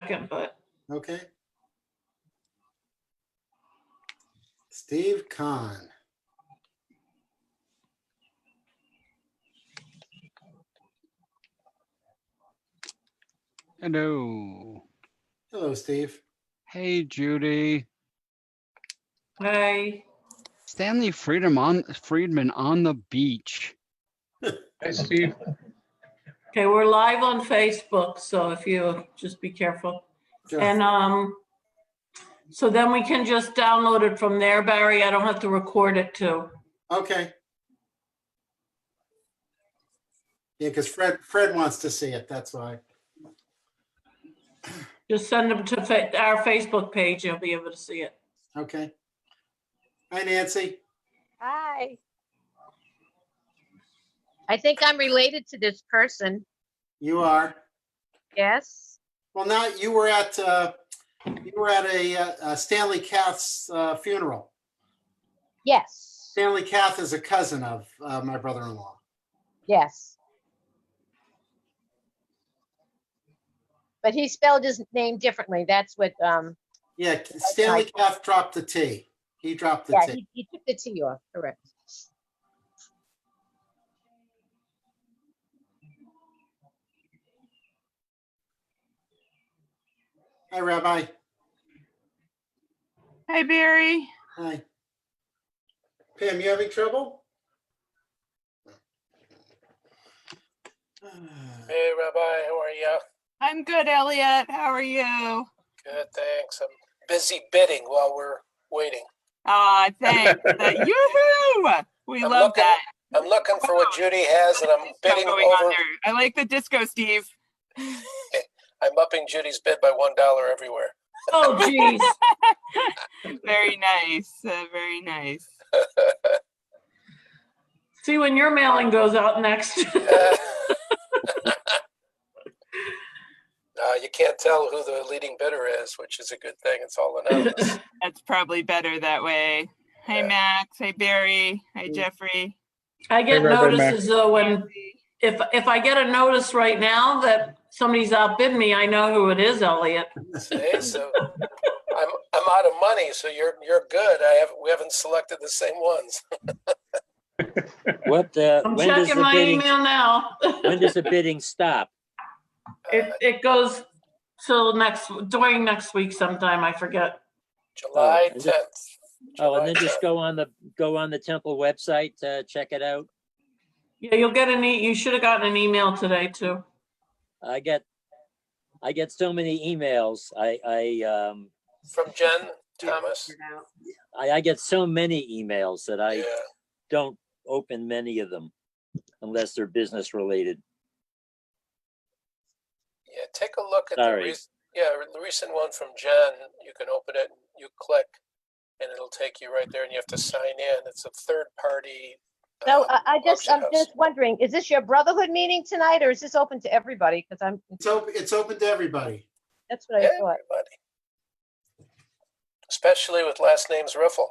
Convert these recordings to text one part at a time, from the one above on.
second, but Okay. Steve Kahn. Hello. Hello, Steve. Hey, Judy. hey, Stanley Friedman on the beach. Hi, Steve. okay, we're live on Facebook, so if you just be careful. Sure. And so then we can just download it from there, Barry. I don't have to record it too. Okay. Yeah, because Fred wants to see it. That's why. Just send them to our Facebook page. You'll be able to see it. Okay. Hi, Nancy. Hi. I think I'm related to this person. You are. Yes. Well, now you were at a Stanley Cath's funeral. Yes. Stanley Cath is a cousin of my brother-in-law. Yes. But he spelled his name differently. That's what, Yeah, Stanley Cath dropped the T. He dropped the yeah, T. he took the T off, correct. Hi, Rabbi. Hi, Barry. Hi. Pam, you having trouble? Hey, Rabbi, how are you? I'm good, Elliot. How are you? Good, thanks. I'm busy bidding while we're waiting. Thanks. Yoo-hoo! We I'm love looking- that. I'm looking for what Judy has, and I'm Disco bidding going on over. there. I like the disco, Steve. I'm upping Judy's bid by $1 everywhere. Oh, geez. Very nice. Very nice. See when your mailing goes out next. You can't tell who the leading bidder is, which is a good thing. It's all anonymous. That's probably better that way. Hey, Yeah. Max. Hey, Barry. Hey, Jeffrey. I get Hey, Reverend notices though when if I get a notice right now that somebody's outbid me, I know who it is, Elliot. See, so I'm out of money, so you're good. We haven't selected the same ones. What, I'm when does checking the my bidding, email now. when does the bidding stop? It goes till during next week sometime. I forget. July Oh, and 10th. Oh, and then July just 10th. go on the temple website to check it out. Yeah, you'll get you should have gotten an email today too. I get so many emails. From Jen Thomas. I get so many emails that I Yeah. don't open many of them unless they're business related. Yeah, take a look at Sorry. the recent one from Jen. You can open it, you click, and it'll take you right there, and you have to sign in. It's a third party. So I'm auction house. just wondering, is this your Brotherhood meeting tonight or is this open to everybody? Because It's open to everybody. that's what I thought. Everybody. Especially with last names Riffle.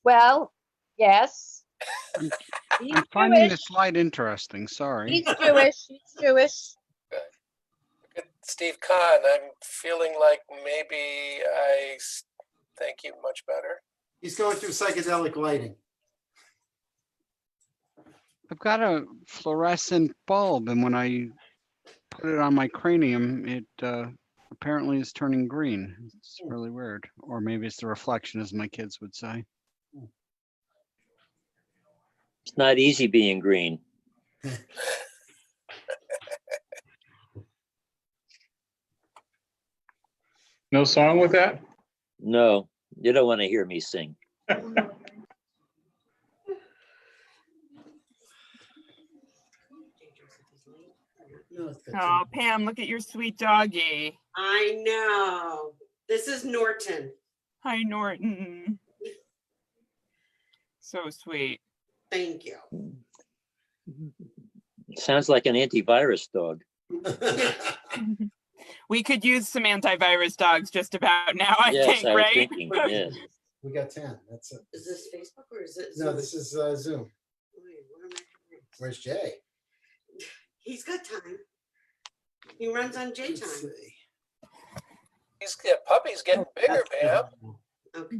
Well, yes. He's I'm finding Jewish. this slide interesting. Sorry. He's Jewish. He's Jewish. Good. Steve Kahn, I'm feeling like maybe I thank you much better. He's going through psychedelic lighting. I've got a fluorescent bulb, and when I put it on my cranium, it apparently is turning green. It's really weird. Or maybe it's the reflection, as my kids would say. It's not easy being green. No song with that? No, you don't want to hear me sing. Oh, Pam, look at your sweet doggy. I know. This is Norton. Hi, Norton. So sweet. Thank you. Sounds like an antivirus dog. We could use some antivirus dogs just about now, I Yes, think, I was right? thinking, yes. We got 10. That's it. Is this Facebook or is it? No, Zoom? this is Zoom. Wait, what am I doing? Where's Jay? He's got time. He runs on J Let's time. see. Puppy's getting bigger, Pam. Okay.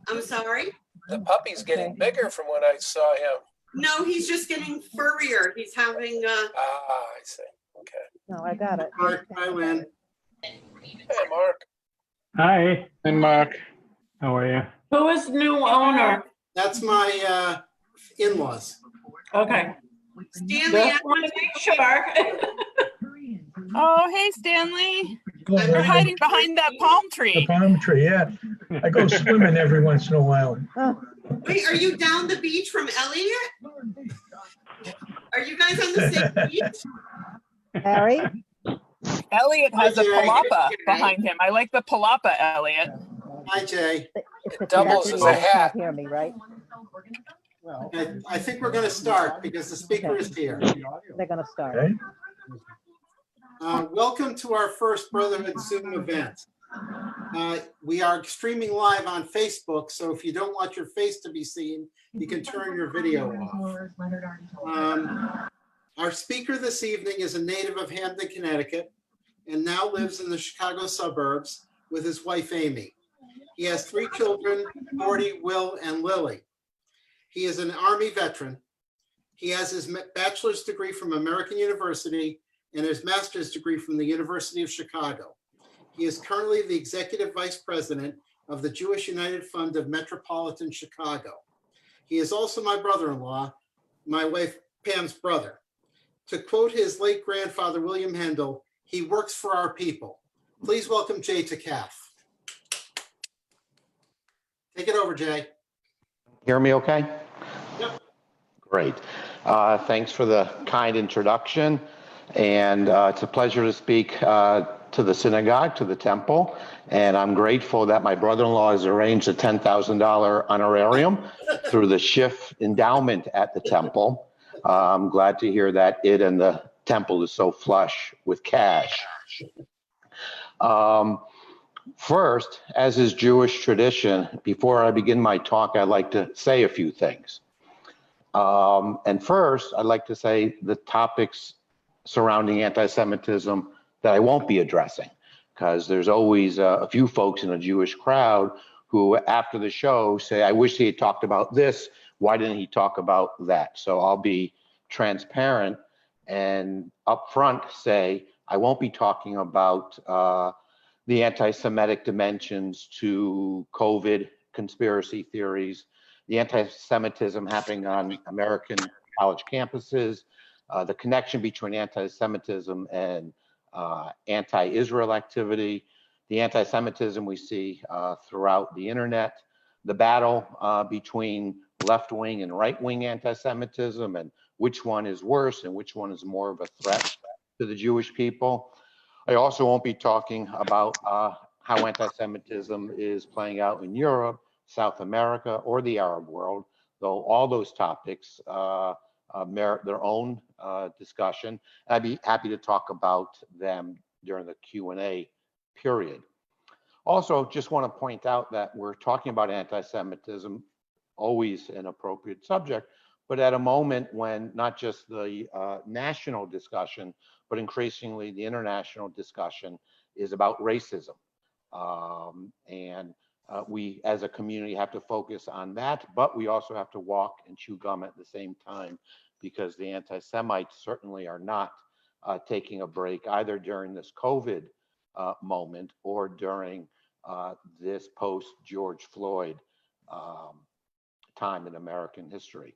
I'm sorry? The puppy's getting Okay. bigger from when I saw him. No, he's just getting furrier. He's having, I see. Okay. No, I got it. Mark, hi, Lynn. Hey, Mark. Hi. And Mark, how are you? Who is new owner? That's my in-laws. Okay, Stanley. just want to make sure. Oh, hey, Stanley. I'm You're right. hiding behind that palm The tree. palm tree, yeah. I go swimming every once in a while. Wait, are you down the beach from Elliott? Are you guys on the same beach? Harry? Elliot has a Hi, Jay. palapa behind him. I like the palapa, Elliot. Hi, Jay. It doubles as a hat. Hear me, right? I think we're going to start because the speaker is here. They're gonna start. Okay. Welcome to our first Brotherhood Zoom event. We are streaming live on Facebook, so if you don't want your face to be seen, you can turn your video off. Our speaker this evening is a native of Hamden, Connecticut, and now lives in the Chicago suburbs with his wife, Amy. He has 3 children, Morty, Will, and Lily. He is an Army veteran. He has his bachelor's degree from American University and his master's degree from the University of Chicago. He is currently the executive vice president of the Jewish United Fund of Metropolitan Chicago. He is also my brother-in-law, my wife Pam's brother. To quote his late grandfather, William Handel, he works for our people. Please welcome Jay Tcath. Take it over, Jay. Hear me okay? Yep. Great. Thanks for the kind introduction. And it's a pleasure to speak to the synagogue, to the temple. And I'm grateful that my brother-in-law has arranged a $10,000 honorarium through the Schiff endowment at the temple. I'm glad to hear that it and the temple is so flush with cash. First, as is Jewish tradition, before I begin my talk, I'd like to say a few things. And first, I'd like to say the topics surrounding anti-Semitism that I won't be addressing, because there's always a few folks in a Jewish crowd who, after the show, say, I wish he had talked about this. Why didn't he talk about that? So I'll be transparent and upfront say, I won't be talking about the anti-Semitic dimensions to COVID conspiracy theories, the anti-Semitism happening on American college campuses, the connection between anti-Semitism and anti-Israel activity, the anti-Semitism we see throughout the internet, the battle between left-wing and right-wing anti-Semitism, and which one is worse and which one is more of a threat to the Jewish people. I also won't be talking about how anti-Semitism is playing out in Europe, South America, or the Arab world, though all those topics merit their own discussion. And I'd be happy to talk about them during the Q&A period. Also, just want to point out that we're talking about anti-Semitism, always an appropriate subject, but at a moment when not just the national discussion, but increasingly the international discussion is about racism. We as a community have to focus on that, but we also have to walk and chew gum at the same time, because the anti-Semites certainly are not taking a break either during this COVID moment or during this post-George Floyd time in American history.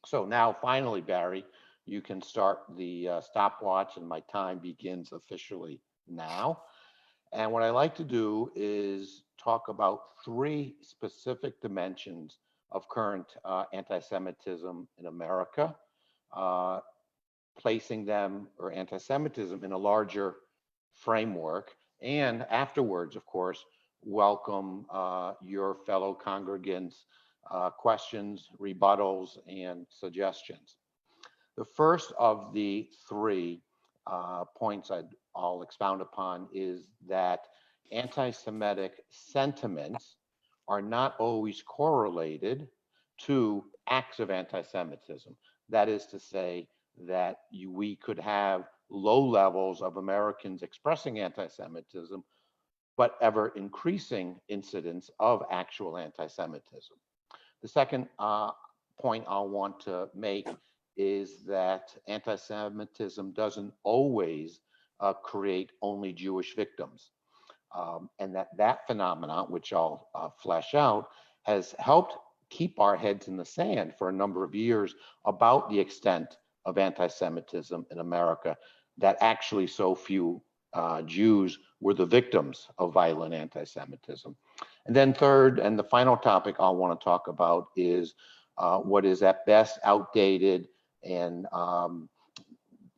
So now finally, Barry, you can start the stopwatch and my time begins officially now. And what I like to do is talk about 3 specific dimensions of current anti-Semitism in America, placing them, or anti-Semitism, in a larger framework. And afterwards, of course, welcome your fellow congregants' questions, rebuttals, and suggestions. The first of the 3 points I'll expound upon is that anti-Semitic sentiments are not always correlated to acts of anti-Semitism. That is to say that we could have low levels of Americans expressing anti-Semitism, but ever increasing incidence of actual anti-Semitism. The second point I want to make is that anti-Semitism doesn't always create only Jewish victims. And that phenomenon, which I'll flesh out, has helped keep our heads in the sand for a number of years about the extent of anti-Semitism in America, that actually so few Jews were the victims of violent anti-Semitism. And then third, and the final topic I want to talk about is what is at best outdated and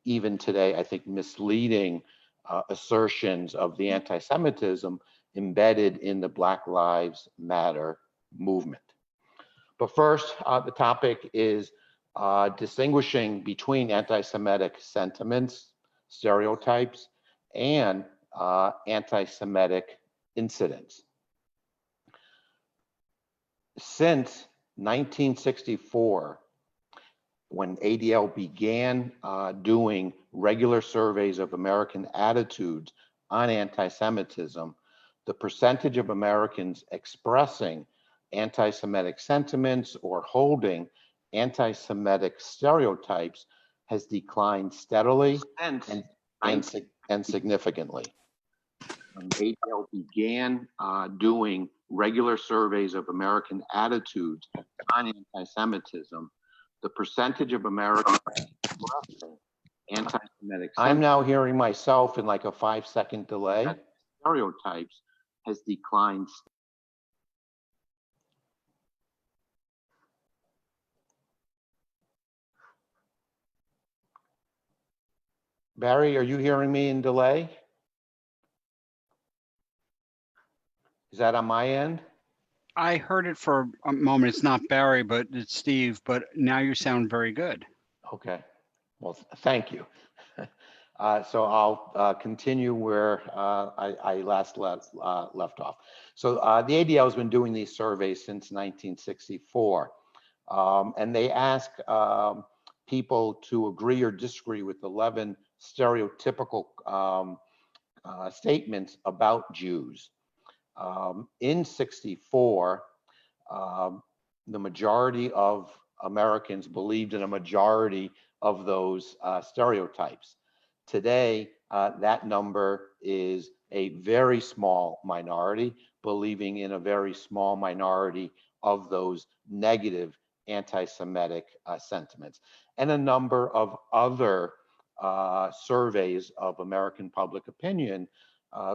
even today, I think, misleading assertions of the anti-Semitism embedded in the Black Lives Matter movement. But first, the topic is distinguishing between anti-Semitic sentiments, stereotypes, and anti-Semitic incidents. Since 1964, when ADL began doing regular surveys of American attitudes on anti-Semitism, the percentage of Americans expressing anti-Semitic sentiments or holding anti-Semitic stereotypes has declined steadily and significantly. When ADL began doing regular surveys of American attitudes on anti-Semitism, the percentage of Americans expressing anti-Semitic. I'm now hearing myself in like a 5-second delay. Stereotypes has declined. Barry, are you hearing me in delay? Is that on my end? I heard it for a moment. It's not Barry, but it's Steve, but now you sound very good. Okay. Well, thank you. So I'll continue where I last left off. So the ADL has been doing these surveys since 1964, and they ask people to agree or disagree with 11 stereotypical statements about Jews. In 64, the majority of Americans believed in a majority of those stereotypes. Today, that number is a very small minority, believing in a very small minority of those negative anti-Semitic sentiments. And a number of other surveys of American public opinion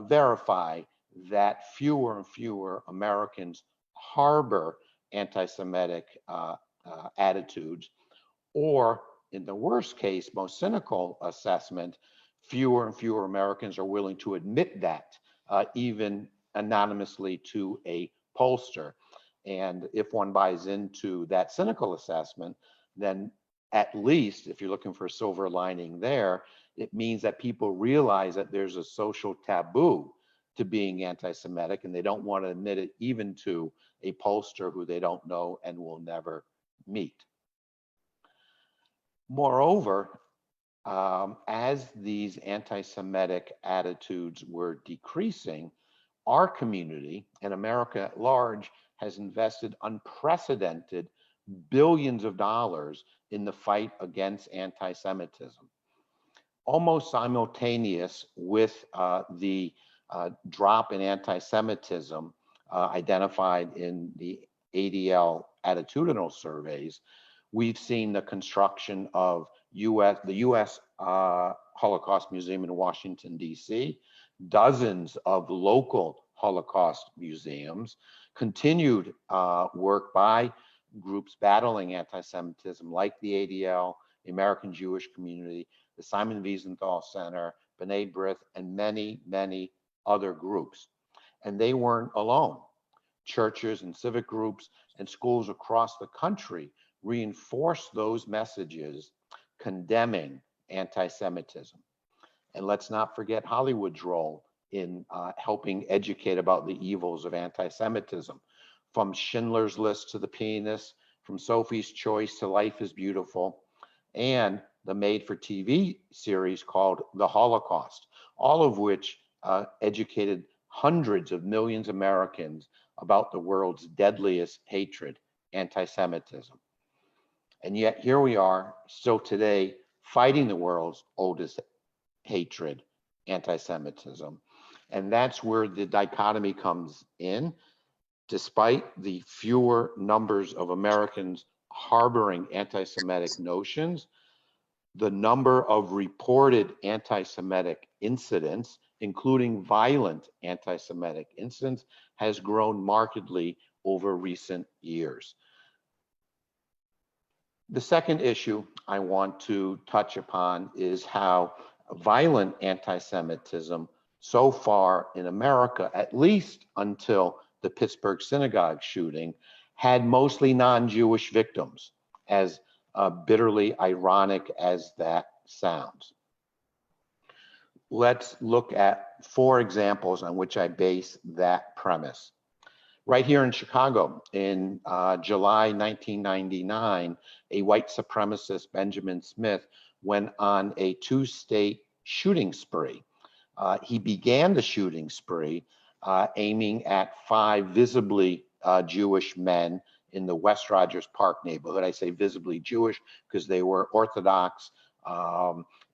verify that fewer and fewer Americans harbor anti-Semitic attitudes, or in the worst case, most cynical assessment, fewer and fewer Americans are willing to admit that, even anonymously to a pollster. And if one buys into that cynical assessment, then at least, if you're looking for a silver lining there, it means that people realize that there's a social taboo to being anti-Semitic, and they don't want to admit it even to a pollster who they don't know and will never meet. Moreover, as these anti-Semitic attitudes were decreasing, our community and America at large has invested unprecedented billions of dollars in the fight against anti-Semitism. Almost simultaneous with the drop in anti-Semitism identified in the ADL attitudinal surveys, we've seen the construction of the U.S. Holocaust Museum in Washington, D.C., dozens of local Holocaust museums, continued work by groups battling anti-Semitism like the ADL, the American Jewish Community, the Simon Wiesenthal Center, B'nai B'rith, and many, many other groups. And they weren't alone. Churches and civic groups and schools across the country reinforced those messages condemning anti-Semitism. And let's not forget Hollywood's role in helping educate about the evils of anti-Semitism. From Schindler's List to The Pianist, from Sophie's Choice to Life is Beautiful, and the made-for-TV series called The Holocaust, all of which educated hundreds of millions of Americans about the world's deadliest hatred, anti-Semitism. And yet here we are still today fighting the world's oldest hatred, anti-Semitism. And that's where the dichotomy comes in. Despite the fewer numbers of Americans harboring anti-Semitic notions, the number of reported anti-Semitic incidents, including violent anti-Semitic incidents, has grown markedly over recent years. The second issue I want to touch upon is how violent anti-Semitism so far in America, at least until the Pittsburgh synagogue shooting, had mostly non-Jewish victims, as bitterly ironic as that sounds. Let's look at 4 examples on which I base that premise. Right here in Chicago, in July 1999, a white supremacist, Benjamin Smith, went on a 2-state shooting spree. He began the shooting spree aiming at 5 visibly Jewish men in the West Rogers Park neighborhood. I say visibly Jewish because they were Orthodox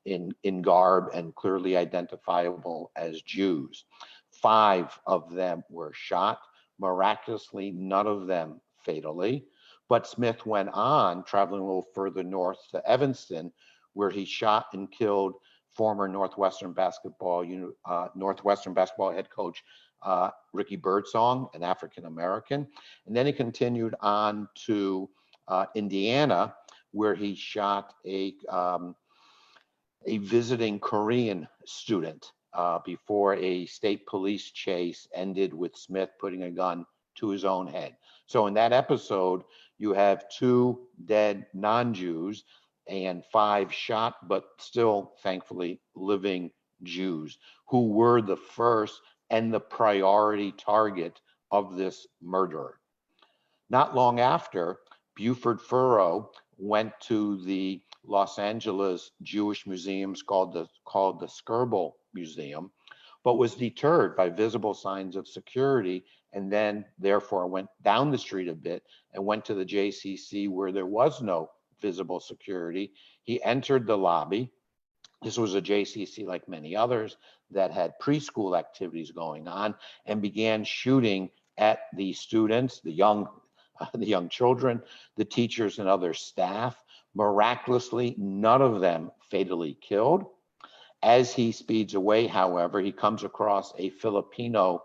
in garb and clearly identifiable as Jews. 5 of them were shot. Miraculously, none of them fatally. But Smith went on, traveling a little further north to Evanston, where he shot and killed former Northwestern basketball head coach Ricky Birdsong, an African American. And then he continued on to Indiana, where he shot a visiting Korean student before a state police chase ended with Smith putting a gun to his own head. So in that episode, you have 2 dead non-Jews and 5 shot, but still, thankfully, living Jews who were the first and the priority target of this murderer. Not long after, Buford Furrow went to the Los Angeles Jewish museums called the Skirball Museum, but was deterred by visible signs of security, and then therefore went down the street a bit and went to the JCC where there was no visible security. He entered the lobby. This was a JCC like many others that had preschool activities going on, and began shooting at the students, the young children, the teachers and other staff. Miraculously, none of them fatally killed. As he speeds away, however, he comes across a Filipino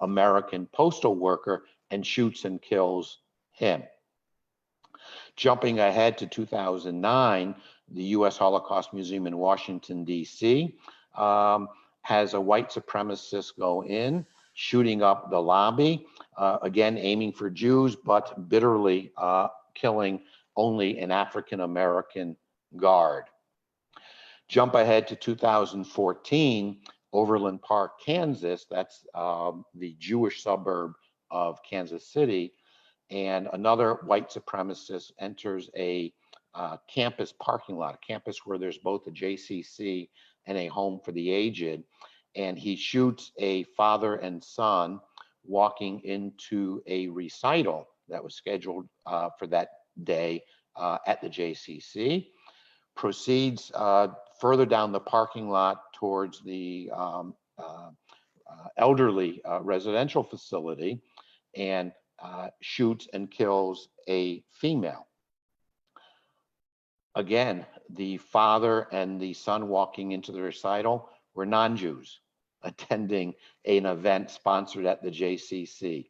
American postal worker and shoots and kills him. Jumping ahead to 2009, the U.S. Holocaust Museum in Washington, D.C. Has a white supremacist go in, shooting up the lobby, again aiming for Jews, but bitterly killing only an African American guard. Jump ahead to 2014, Overland Park, Kansas, that's the Jewish suburb of Kansas City, and another white supremacist enters a campus parking lot, a campus where there's both a JCC and a home for the aged, and he shoots a father and son walking into a recital that was scheduled for that day at the JCC, proceeds further down the parking lot towards the elderly residential facility, and shoots and kills a female. Again, the father and the son walking into the recital were non-Jews attending an event sponsored at the JCC.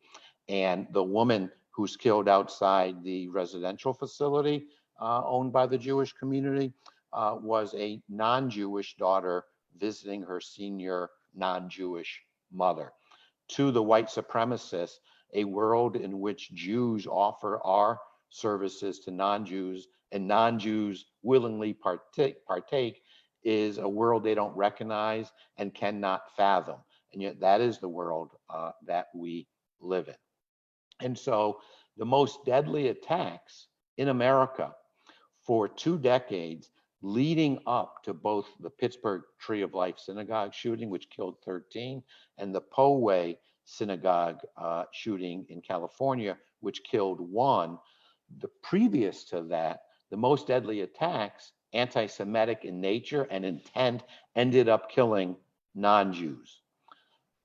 And the woman who's killed outside the residential facility owned by the Jewish community was a non-Jewish daughter visiting her senior non-Jewish mother. To the white supremacists, a world in which Jews offer our services to non-Jews and non-Jews willingly partake is a world they don't recognize and cannot fathom. And yet that is the world that we live in. And so the most deadly attacks in America for 2 decades leading up to both the Pittsburgh Tree of Life synagogue shooting, which killed 13, and the Poway synagogue shooting in California, which killed 1. The previous to that, the most deadly attacks, anti-Semitic in nature and intent, ended up killing non-Jews.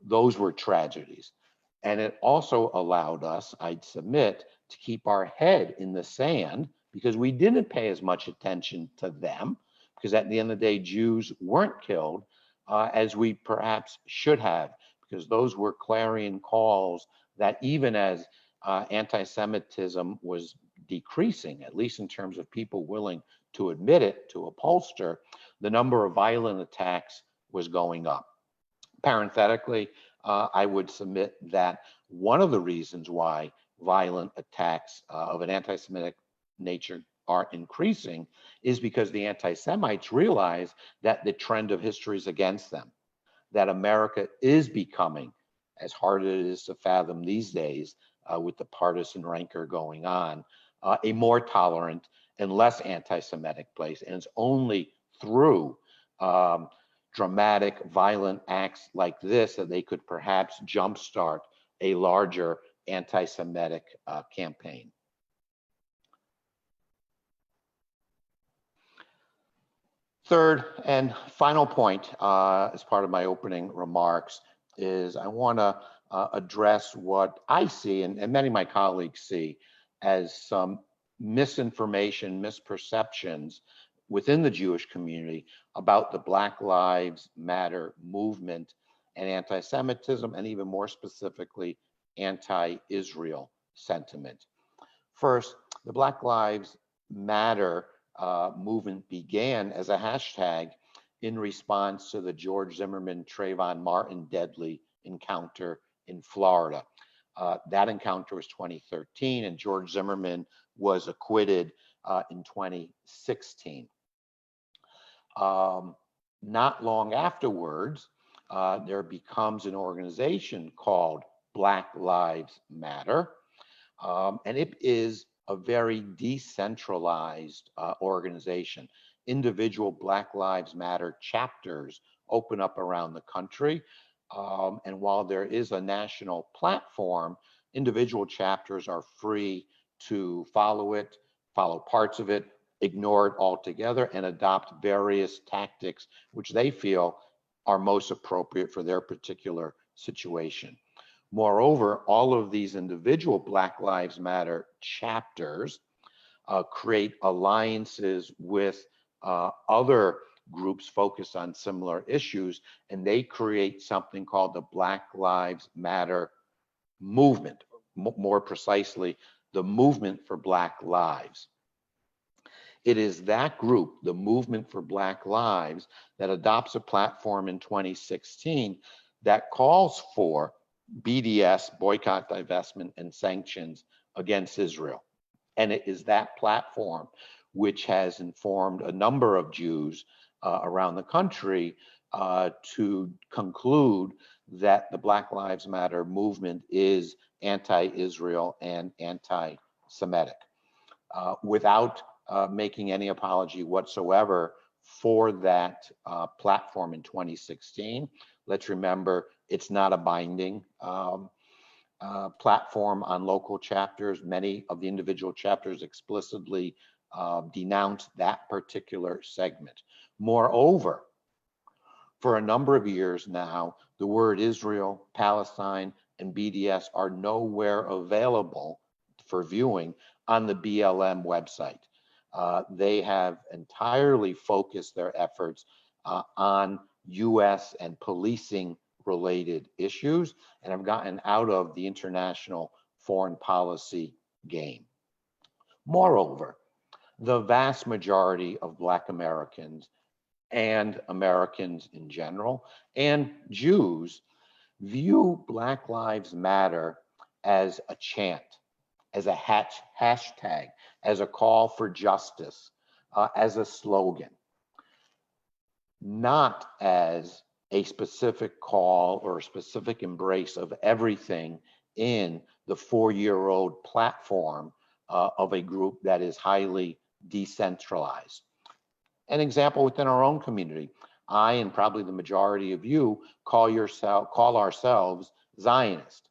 Those were tragedies. And it also allowed us, I'd submit, to keep our head in the sand because we didn't pay as much attention to them, because at the end of the day, Jews weren't killed as we perhaps should have, because those were clarion calls that even as anti-Semitism was decreasing, at least in terms of people willing to admit it to a pollster, the number of violent attacks was going up. Parenthetically, I would submit that one of the reasons why violent attacks of an anti-Semitic nature are increasing is because the anti-Semites realize that the trend of history is against them, that America is becoming, as hard as it is to fathom these days with the partisan rancor going on, a more tolerant and less anti-Semitic place. And it's only through dramatic, violent acts like this that they could perhaps jumpstart a larger anti-Semitic campaign. Third and final point as part of my opening remarks is I want to address what I see and many of my colleagues see as some misinformation, misperceptions within the Jewish community about the Black Lives Matter movement and anti-Semitism, and even more specifically, anti-Israel sentiment. First, the Black Lives Matter movement began as a hashtag in response to the George Zimmerman, Trayvon Martin deadly encounter in Florida. That encounter was 2013, and George Zimmerman was acquitted in 2016. Not long afterwards, there becomes an organization called Black Lives Matter, and it is a very decentralized organization. Individual Black Lives Matter chapters open up around the country, and while there is a national platform, individual chapters are free to follow it, follow parts of it, ignore it altogether, and adopt various tactics which they feel are most appropriate for their particular situation. Moreover, all of these individual Black Lives Matter chapters create alliances with other groups focused on similar issues, and they create something called the Black Lives Matter movement, more precisely, the Movement for Black Lives. It is that group, the Movement for Black Lives, that adopts a platform in 2016 that calls for BDS, boycott, divestment, and sanctions against Israel. And it is that platform which has informed a number of Jews around the country to conclude that the Black Lives Matter movement is anti-Israel and anti-Semitic. Without making any apology whatsoever for that platform in 2016. Let's remember, it's not a binding platform on local chapters. Many of the individual chapters explicitly denounce that particular segment. Moreover, for a number of years now, the word Israel, Palestine, and BDS are nowhere available for viewing on the BLM website. They have entirely focused their efforts on US and policing related issues and have gotten out of the international foreign policy game. Moreover, the vast majority of Black Americans and Americans in general and Jews view Black Lives Matter as a chant, as a hashtag, as a call for justice, as a slogan, not as a specific call or a specific embrace of everything in the 4-year-old platform of a group that is highly decentralized. An example within our own community, I and probably the majority of you call ourselves Zionist,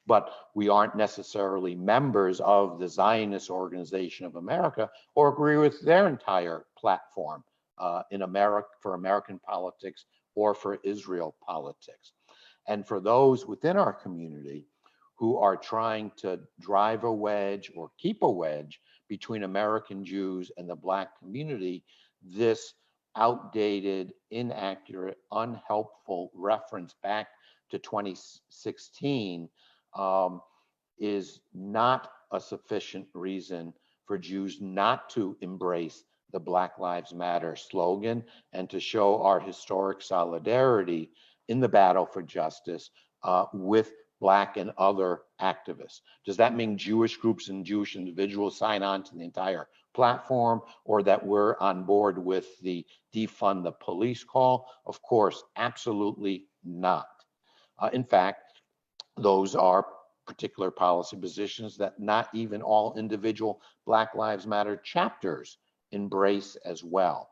but we aren't necessarily members of the Zionist Organization of America or agree with their entire platform in America for American politics or for Israel politics. And for those within our community who are trying to drive a wedge or keep a wedge between American Jews and the Black community, this outdated, inaccurate, unhelpful reference back to 2016 is not a sufficient reason for Jews not to embrace the Black Lives Matter slogan and to show our historic solidarity in the battle for justice with Black and other activists. Does that mean Jewish groups and Jewish individuals sign on to the entire platform, or that we're on board with the defund the police call? Of course, absolutely not. In fact, those are particular policy positions that not even all individual Black Lives Matter chapters embrace as well.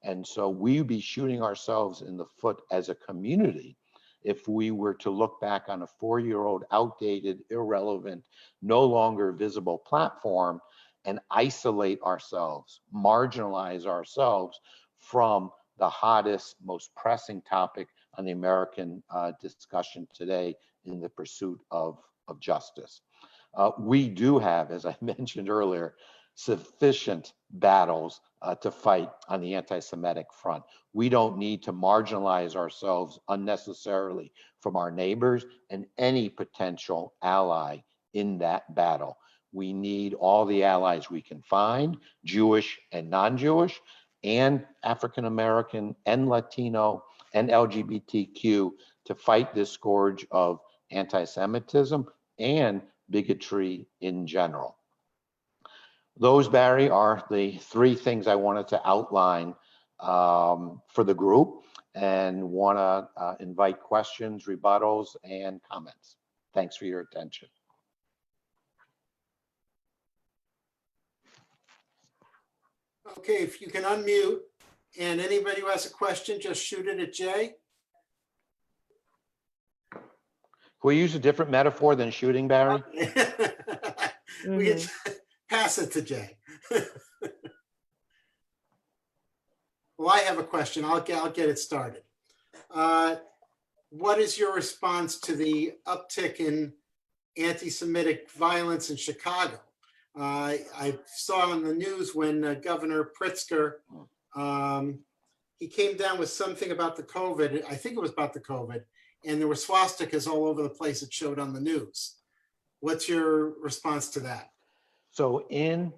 And so we'd be shooting ourselves in the foot as a community if we were to look back on a 4-year-old outdated, irrelevant, no longer visible platform and isolate ourselves, marginalize ourselves from the hottest, most pressing topic on the American discussion today in the pursuit of justice. We do have, as I mentioned earlier, sufficient battles to fight on the anti-Semitic front. We don't need to marginalize ourselves unnecessarily from our neighbors and any potential ally in that battle. We need all the allies we can find, Jewish and non-Jewish, and African-American and Latino and LGBTQ, to fight this scourge of anti-Semitism and bigotry in general. Those, Barry, are the 3 things I wanted to outline for the group, and want to invite questions, rebuttals, and comments. Thanks for your attention. Okay, if you can unmute, and anybody who has a question, just shoot it at Jay. Can we use a different metaphor than shooting, Barry? We can pass it to Jay. Well, I have a question. I'll get it started. What is your response to the uptick in anti-Semitic violence in Chicago? I saw on the news when Governor Pritzker, he came down with something about the COVID. I think it was about the COVID, and there were swastikas all over the place. It showed on the news. What's your response to that? So in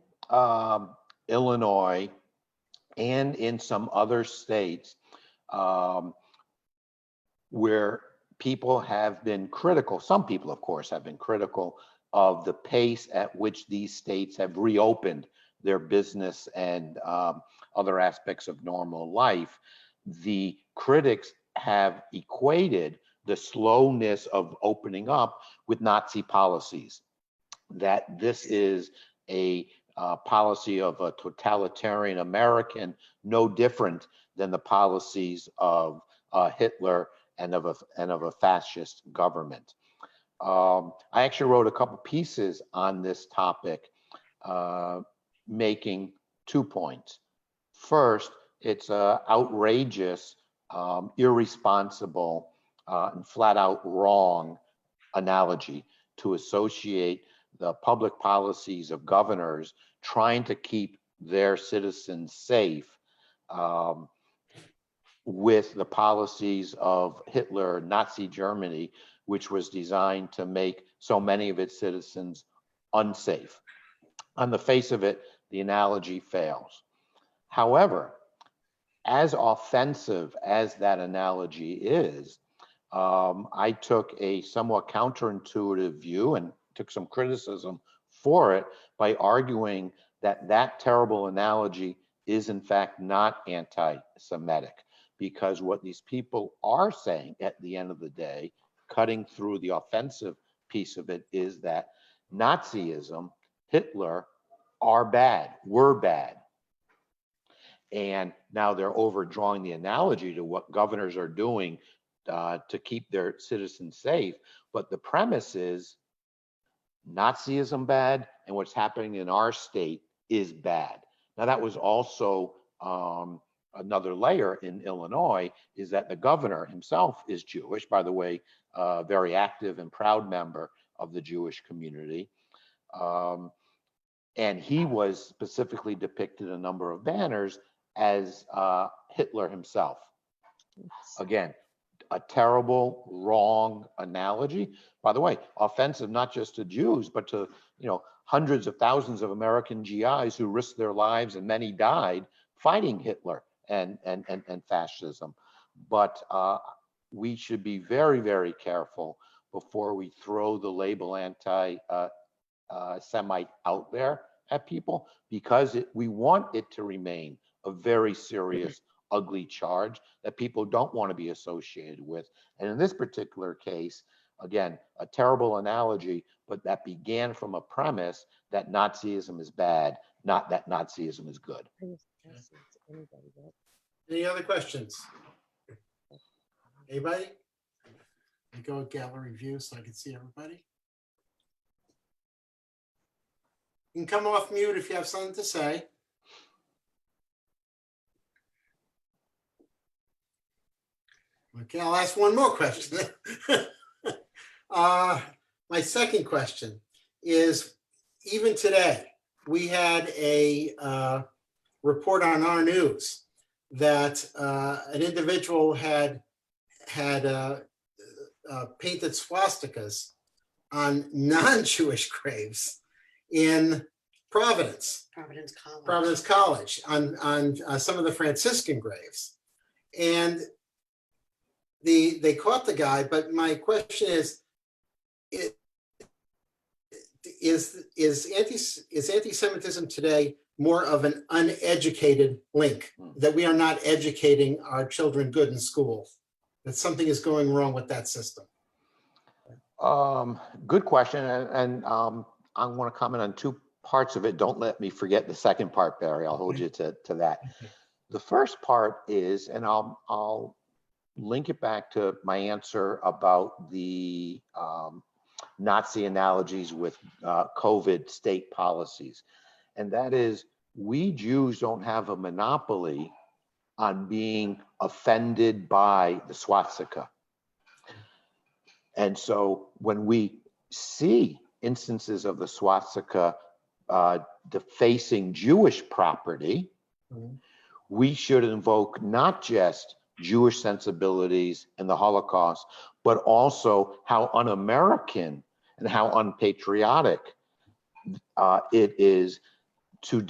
Illinois and in some other states where people have been critical, some people, of course, have been critical of the pace at which these states have reopened their business and other aspects of normal life, the critics have equated the slowness of opening up with Nazi policies, that this is a policy of a totalitarian American, no different than the policies of Hitler and of a fascist government. I actually wrote a couple pieces on this topic, making 2 points. First, it's an outrageous, irresponsible, and flat out wrong analogy to associate the public policies of governors trying to keep their citizens safe with the policies of Hitler, Nazi Germany, which was designed to make so many of its citizens unsafe. On the face of it, the analogy fails. However, as offensive as that analogy is, I took a somewhat counterintuitive view and took some criticism for it by arguing that that terrible analogy is in fact not anti-Semitic, because what these people are saying at the end of the day, cutting through the offensive piece of it, is that Nazism, Hitler, are bad, were bad. And now they're overdrawing the analogy to what governors are doing to keep their citizens safe. But the premise is Nazism bad, and what's happening in our state is bad. Now, that was also another layer in Illinois, is that the governor himself is Jewish, by the way, a very active and proud member of the Jewish community. And he was specifically depicted in a number of banners as Hitler himself. Again, a terrible, wrong analogy. By the way, offensive not just to Jews, but to hundreds of thousands of American GIs who risked their lives, and many died fighting Hitler and fascism. But we should be very, very careful before we throw the label anti-Semite out there at people, because we want it to remain a very serious, ugly charge that people don't want to be associated with. And in this particular case, again, a terrible analogy, but that began from a premise that Nazism is bad, not that Nazism is good. Any other questions? Anybody? I go with gallery view so I can see everybody. You can come off mute if you have something to say. Okay, I'll ask one more question. My second question is, even today, we had a report on our news that an individual had painted swastikas on non-Jewish graves in Providence College, on some of the Franciscan graves. And they caught the guy, but my question is anti-Semitism today more of an uneducated link, that we are not educating our children good in school, that something is going wrong with that system? Good question, and I want to comment on two parts of it. Don't let me forget the second part, Barry. I'll hold you to that. The first part is, and I'll link it back to my answer about the Nazi analogies with COVID state policies. And that is, we Jews don't have a monopoly on being offended by the swastika. And so when we see instances of the swastika defacing Jewish property, we should invoke not just Jewish sensibilities and the Holocaust, but also how un-American and how unpatriotic it is to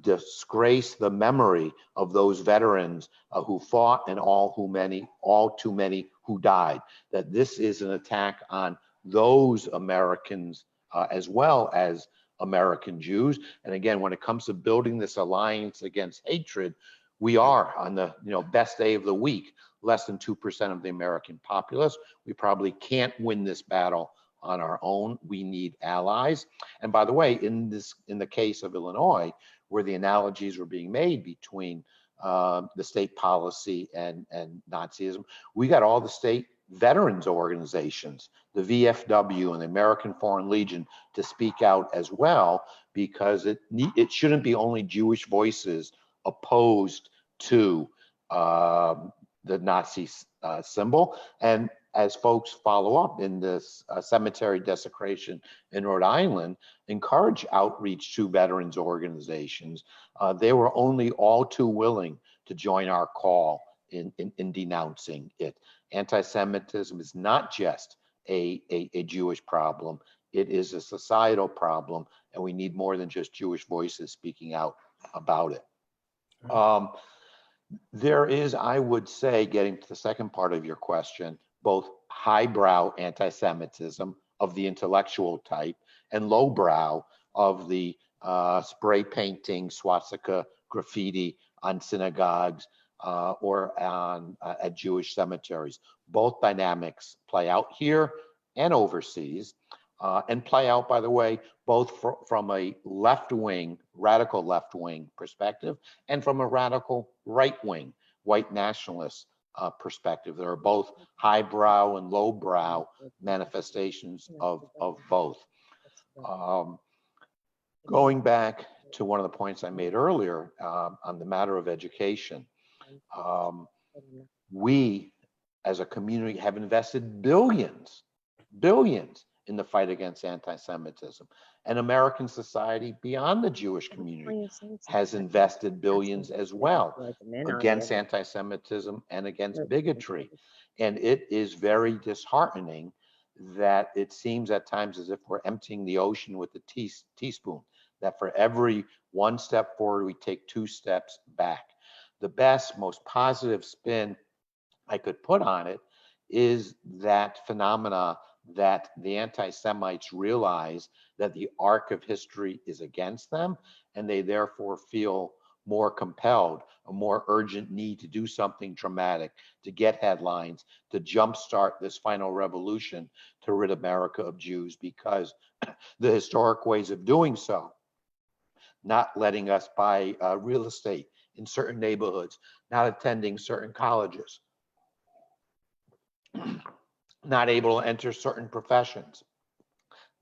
disgrace the memory of those veterans who fought, and all too many who died. That this is an attack on those Americans as well as American Jews. And again, when it comes to building this alliance against hatred, we are on the best day of the week, less than 2% of the American populace. We probably can't win this battle on our own. We need allies. And by the way, in the case of Illinois, where the analogies were being made between the state policy and Nazism, we got all the state veterans organizations, the VFW and the American Foreign Legion, to speak out as well, because it shouldn't be only Jewish voices opposed to the Nazi symbol. And as folks follow up in this cemetery desecration in Rhode Island, encourage outreach to veterans organizations. They were only all too willing to join our call in denouncing it. Anti-Semitism is not just a Jewish problem. It is a societal problem, and we need more than just Jewish voices speaking out about it. There is, I would say, getting to the second part of your question, both highbrow anti-Semitism of the intellectual type and lowbrow of the spray painting swastika graffiti on synagogues or at Jewish cemeteries. Both dynamics play out here and overseas. and play out, by the way, both from a left-wing, radical left-wing perspective and from a radical right-wing, white nationalist perspective. There are both highbrow and lowbrow manifestations of both. Going back to one of the points I made earlier on the matter of education, we as a community have invested billions in the fight against anti-Semitism. And American society beyond the Jewish community has invested billions as well against anti-Semitism and against bigotry. And it is very disheartening that it seems at times as if we're emptying the ocean with a teaspoon, that for every one step forward, we take 2 steps back. The best, most positive spin I could put on it is that phenomena that the anti-Semites realize that the arc of history is against them, and they therefore feel more compelled, a more urgent need to do something dramatic, to get headlines, to jumpstart this final revolution to rid America of Jews, because the historic ways of doing so, not letting us buy real estate in certain neighborhoods, not attending certain colleges, not able to enter certain professions,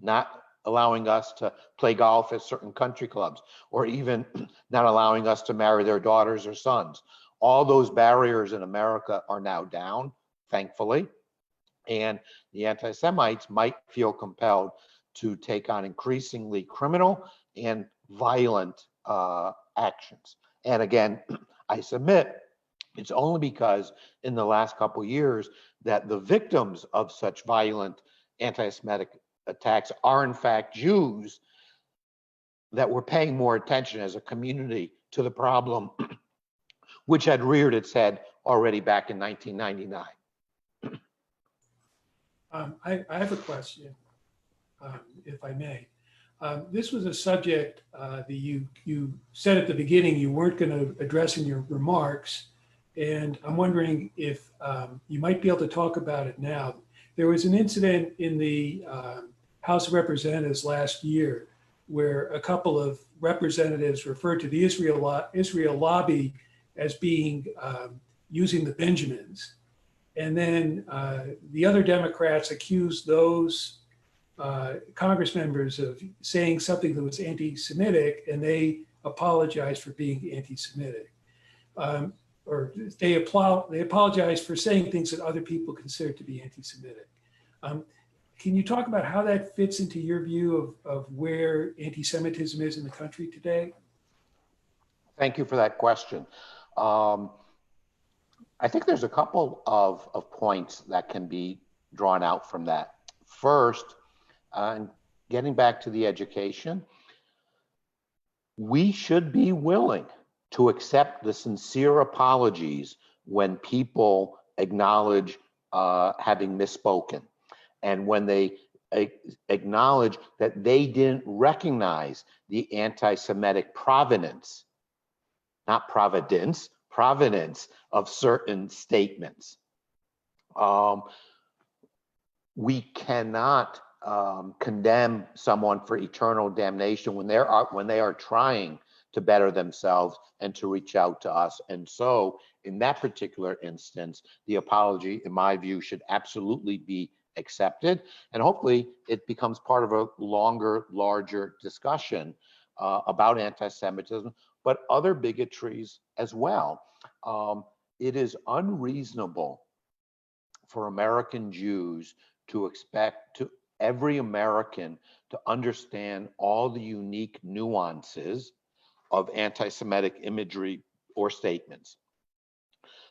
not allowing us to play golf at certain country clubs, or even not allowing us to marry their daughters or sons. All those barriers in America are now down, thankfully, and the anti-Semites might feel compelled to take on increasingly criminal and violent actions. And again, I submit it's only because in the last couple of years that the victims of such violent anti-Semitic attacks are in fact Jews, that we're paying more attention as a community to the problem, which had reared its head already back in 1999. I have a question, if I may. This was a subject that you said at the beginning you weren't going to address in your remarks, and I'm wondering if you might be able to talk about it now. There was an incident in the House of Representatives last year where a couple of representatives referred to the Israel lobby as being using the Benjamins. And then the other Democrats accused those Congress members of saying something that was anti-Semitic, and they apologized for being anti-Semitic. Or they apologized for saying things that other people considered to be anti-Semitic. Can you talk about how that fits into your view of where anti-Semitism is in the country today? Thank you for that question. I think there's a couple of points that can be drawn out from that. First, getting back to the education, we should be willing to accept the sincere apologies when people acknowledge having misspoken, and when they acknowledge that they didn't recognize the anti-Semitic provenance, not providence, provenance of certain statements. We cannot condemn someone for eternal damnation when they are trying to better themselves and to reach out to us. And so in that particular instance, the apology, in my view, should absolutely be accepted. And hopefully it becomes part of a longer, larger discussion about anti-Semitism, but other bigotries as well. It is unreasonable for American Jews to expect every American to understand all the unique nuances of anti-Semitic imagery or statements.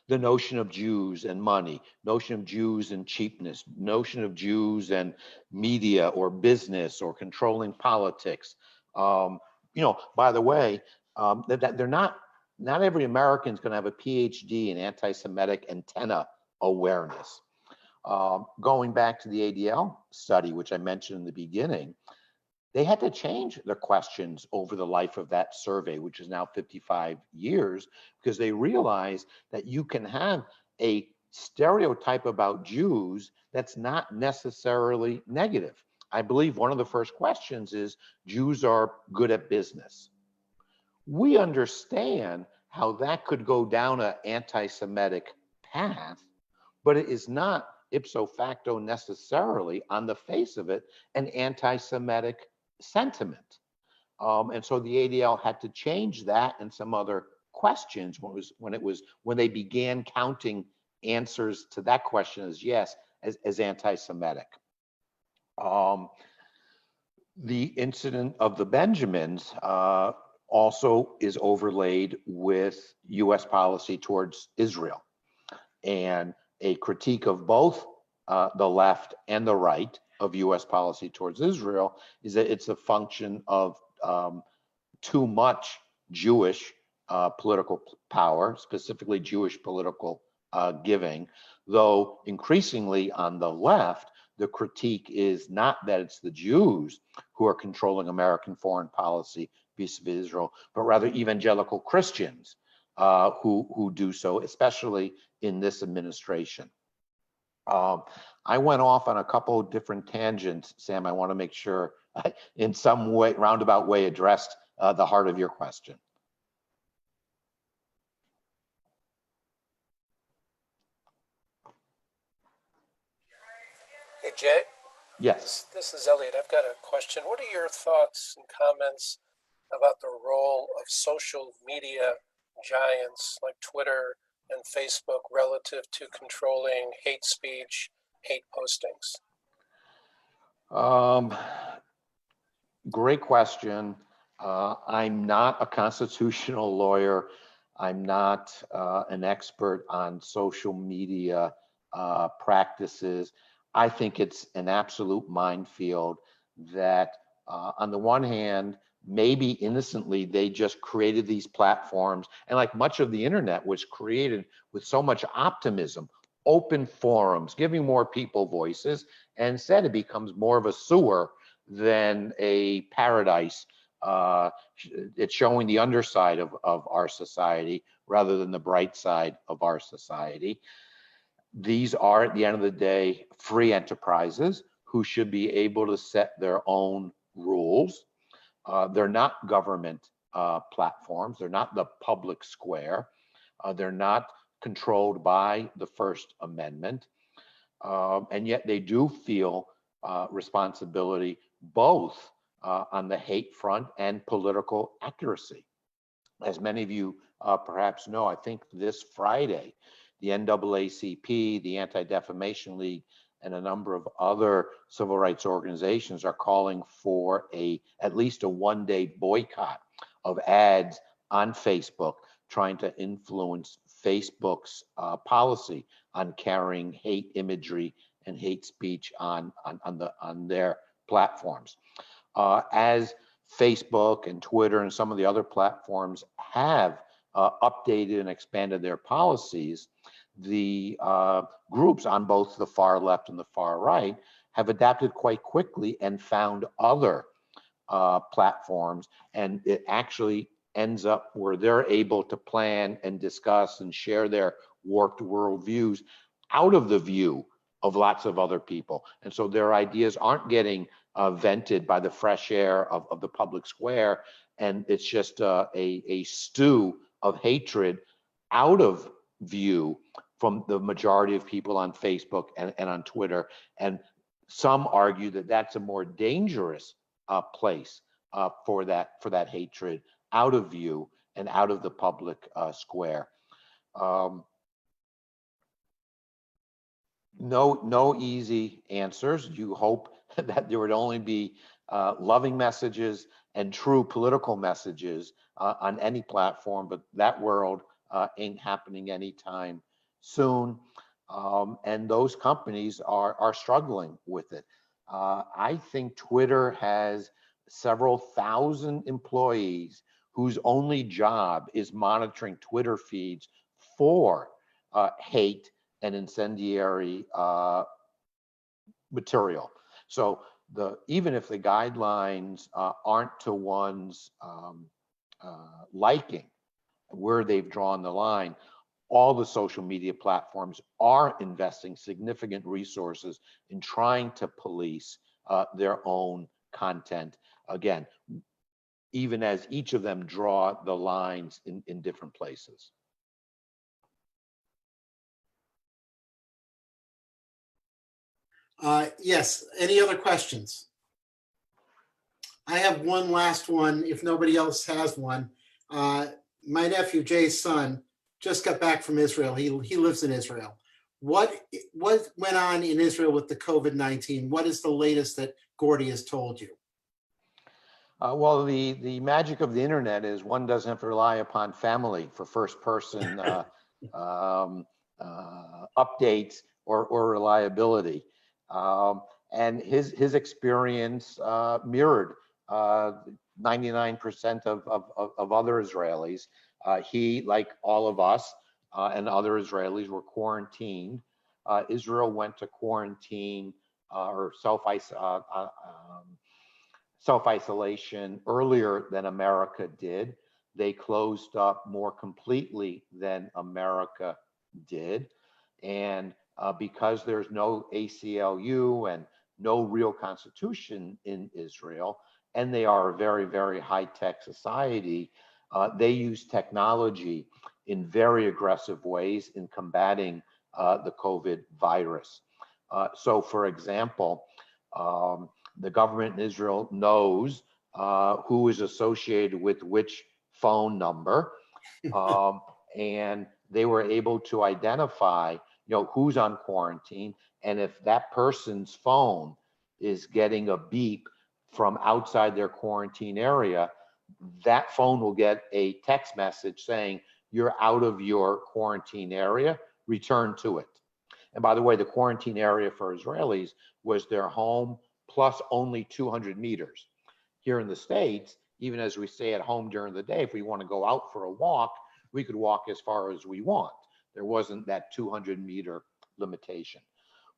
The notion of Jews and money, notion of Jews and cheapness, notion of Jews and media or business or controlling politics. By the way, that they're not every American is going to have a PhD in anti-Semitic antenna awareness. Going back to the ADL study, which I mentioned in the beginning, they had to change their questions over the life of that survey, which is now 55 years, because they realized that you can have a stereotype about Jews that's not necessarily negative. I believe one of the first questions is Jews are good at business. We understand how that could go down an anti-Semitic path, but it is not ipso facto necessarily on the face of it an anti-Semitic sentiment. And so the ADL had to change that and some other questions when they began counting answers to that question as yes, as anti-Semitic. The incident of the Benjamins also is overlaid with US policy towards Israel, and a critique of both the left and the right of US policy towards Israel is that it's a function of too much Jewish political power, specifically Jewish political giving, though increasingly on the left, the critique is not that it's the Jews who are controlling American foreign policy vis-a-vis Israel, but rather evangelical Christians who do so, especially in this administration. I went off on a couple of different tangents, Sam. I want to make sure I, in some way, roundabout way, addressed the heart of your question. Hey, Jay. Yes. This is Elliot. I've got a question. What are your thoughts and comments about the role of social media giants like Twitter and Facebook relative to controlling hate speech, hate postings? Great question. I'm not a constitutional lawyer. I'm not an expert on social media practices. I think it's an absolute minefield that on the one hand, maybe innocently, they just created these platforms. And like much of the internet was created with so much optimism, open forums, giving more people voices, and instead it becomes more of a sewer than a paradise. It's showing the underside of our society rather than the bright side of our society. These are, at the end of the day, free enterprises who should be able to set their own rules. They're not government platforms. They're not the public square. They're not controlled by the First Amendment. And yet they do feel responsibility both on the hate front and political accuracy. As many of you perhaps know, I think this Friday, the NAACP, the Anti-Defamation League, and a number of other civil rights organizations are calling for at least a one-day boycott of ads on Facebook, trying to influence Facebook's policy on carrying hate imagery and hate speech on their platforms. As Facebook and Twitter and some of the other platforms have updated and expanded their policies, the groups on both the far left and the far right have adapted quite quickly and found other platforms, and it actually ends up where they're able to plan and discuss and share their warped worldviews out of the view of lots of other people. And so their ideas aren't getting vented by the fresh air of the public square, and it's just a stew of hatred out of view from the majority of people on Facebook and on Twitter. And some argue that that's a more dangerous place for that hatred out of view and out of the public square. No easy answers. You hope that there would only be loving messages and true political messages on any platform, but that world ain't happening anytime soon. And those companies are struggling with it. I think Twitter has several thousand employees whose only job is monitoring Twitter feeds for hate and incendiary material. So even if the guidelines aren't to one's liking, where they've drawn the line, all the social media platforms are investing significant resources in trying to police their own content. Again, even as each of them draw the lines in different places. Yes, any other questions? I have one last one, if nobody else has one. My nephew, Jay's son, just got back from Israel. He lives in Israel. What went on in Israel with the COVID-19? What is the latest that Gordy has told you? Well, the magic of the internet is one doesn't have to rely upon family for first person updates or reliability. And his experience mirrored 99% of other Israelis. He, like all of us and other Israelis, were quarantined. Israel went to quarantine or self-isolation earlier than America did. They closed up more completely than America did. And because there's no ACLU and no real constitution in Israel, and they are a very, very high-tech society, they use technology in very aggressive ways in combating the COVID virus. So for example, the government in Israel knows who is associated with which phone number, and they were able to identify, who's on quarantine, and if that person's phone is getting a beep from outside their quarantine area, that phone will get a text message saying, "You're out of your quarantine area, return to it." And by the way, the quarantine area for Israelis was their home plus only 200 meters. Here in the States, even as we stay at home during the day, if we want to go out for a walk, we could walk as far as we want. There wasn't that 200-meter limitation.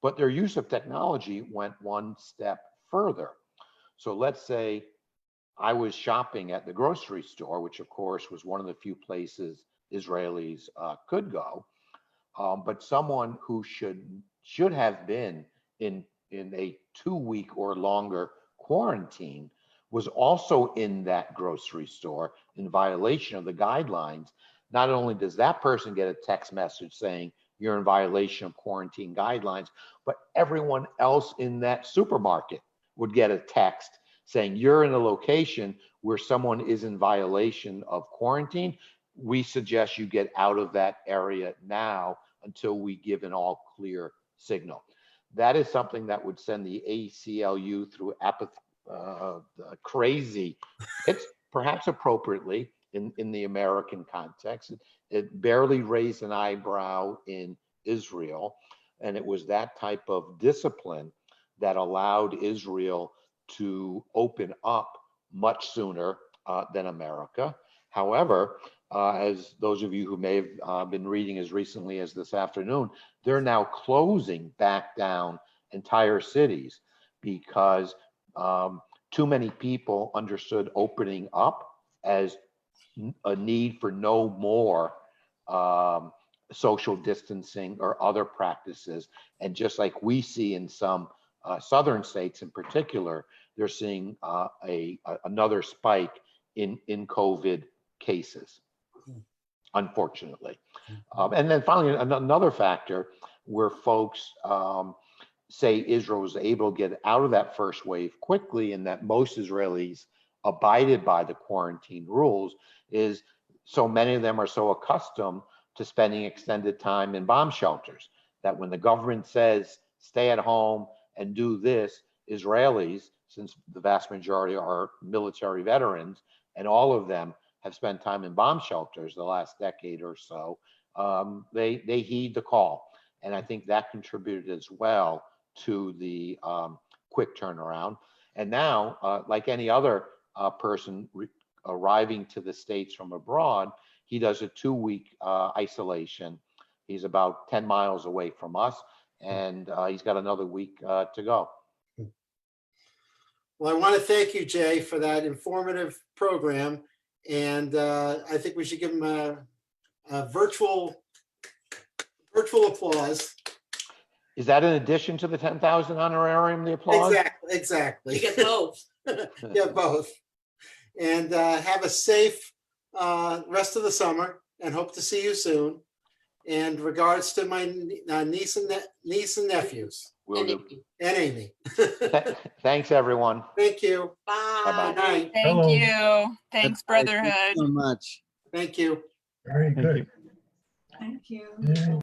But their use of technology went one step further. So let's say I was shopping at the grocery store, which of course was one of the few places Israelis could go. But someone who should have been in a 2-week or longer quarantine was also in that grocery store in violation of the guidelines. Not only does that person get a text message saying you're in violation of quarantine guidelines, but everyone else in that supermarket would get a text saying you're in a location where someone is in violation of quarantine. We suggest you get out of that area now until we give an all clear signal. That is something that would send the ACLU through crazy. It's perhaps appropriately in the American context. It barely raised an eyebrow in Israel. And it was that type of discipline that allowed Israel to open up much sooner than America. However, as those of you who may have been reading as recently as this afternoon, they're now closing back down entire cities because too many people understood opening up as a need for no more social distancing or other practices. And just like we see in some southern states in particular, they're seeing another spike in COVID cases, unfortunately. And then finally, another factor where folks say Israel was able to get out of that first wave quickly and that most Israelis abided by the quarantine rules is so many of them are so accustomed to spending extended time in bomb shelters that when the government says stay at home and do this, Israelis, since the vast majority are military veterans and all of them have spent time in bomb shelters the last decade or so, they heed the call. And I think that contributed as well to the quick turnaround. And now, like any other person arriving to the States from abroad, he does a 2-week isolation. He's about 10 miles away from us, and he's got another week to go. Well, I want to thank you, Jay, for that informative program. And I think we should give him a virtual applause. Is that in addition to the 10,000 honorarium, the applause? Exactly. You get both. Get both. And have a safe rest of the summer and hope to see you soon. And regards to my niece and nephews Will do. and Amy. Thanks, everyone. Thank you. Bye-bye. Good night. Thank Hello. you. Thanks, Thank you Brotherhood. so much. Thank you. Very Thank you. good. Thank you. Yeah.